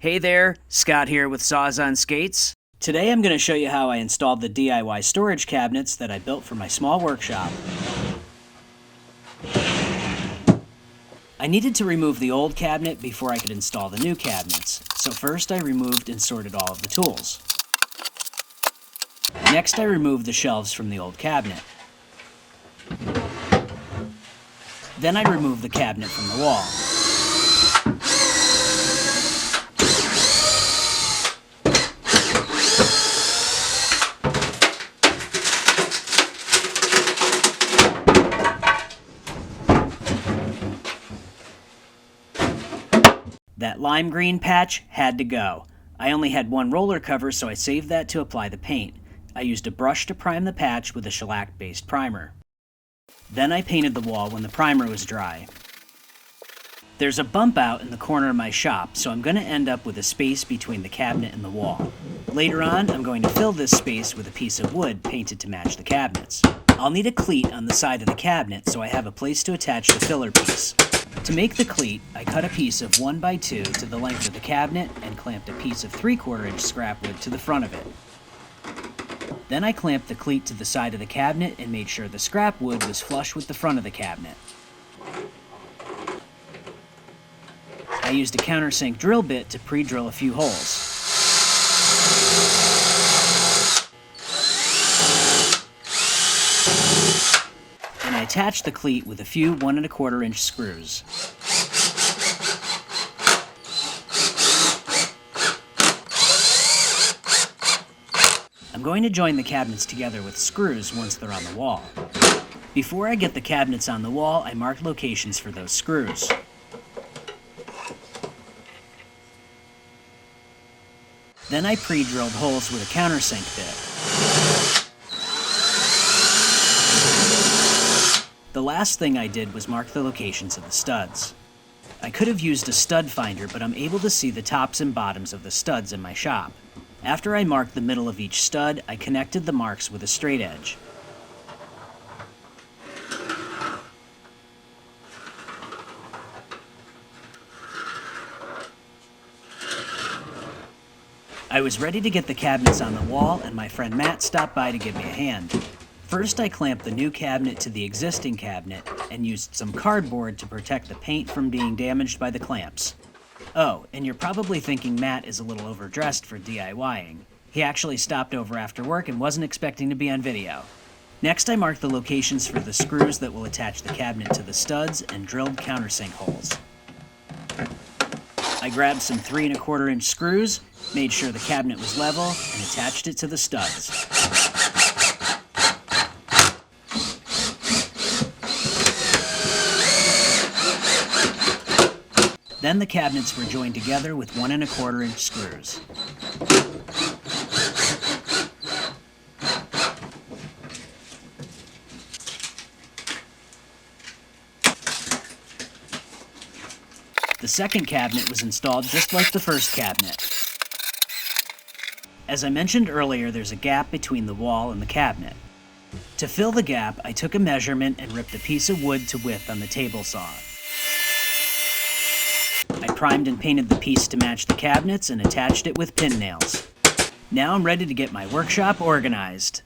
Hey there, Scott here with Saws on Skates. Today I'm going to show you how I installed the DIY storage cabinets that I built for my small workshop. I needed to remove the old cabinet before I could install the new cabinets, so first I removed and sorted all of the tools. Next I removed the shelves from the old cabinet. Then I removed the cabinet from the wall. That lime green patch had to go. I only had one roller cover, so I saved that to apply the paint. I used a brush to prime the patch with a shellac-based primer. Then I painted the wall when the primer was dry. There's a bump out in the corner of my shop, so I'm going to end up with a space between the cabinet and the wall. Later on, I'm going to fill this space with a piece of wood painted to match the cabinets. I'll need a cleat on the side of the cabinet, so I have a place to attach the filler piece. To make the cleat, I cut a piece of 1x2 to the length of the cabinet and clamped a piece of 3/4 inch scrap wood to the front of it. Then I clamped the cleat to the side of the cabinet and made sure the scrap wood was flush with the front of the cabinet. I used a countersink drill bit to pre-drill a few holes. And I attached the cleat with a few 1 1/4 inch screws. I'm going to join the cabinets together with screws once they're on the wall. Before I get the cabinets on the wall, I marked locations for those screws. Then I pre-drilled holes with a countersink bit. The last thing I did was mark the locations of the studs. I could have used a stud finder, but I'm able to see the tops and bottoms of the studs in my shop. After I marked the middle of each stud, I connected the marks with a straight edge. I was ready to get the cabinets on the wall, and my friend Matt stopped by to give me a hand. First, I clamped the new cabinet to the existing cabinet and used some cardboard to protect the paint from being damaged by the clamps. Oh, and you're probably thinking Matt is a little overdressed for DIYing. He actually stopped over after work and wasn't expecting to be on video. Next, I marked the locations for the screws that will attach the cabinet to the studs and drilled countersink holes. I grabbed some 3 1/4 inch screws, made sure the cabinet was level, and attached it to the studs. Then the cabinets were joined together with 1 1/4 inch screws. The second cabinet was installed just like the first cabinet. As I mentioned earlier, there's a gap between the wall and the cabinet. To fill the gap, I took a measurement and ripped a piece of wood to width on the table saw. I primed and painted the piece to match the cabinets and attached it with pin nails. Now I'm ready to get my workshop organized.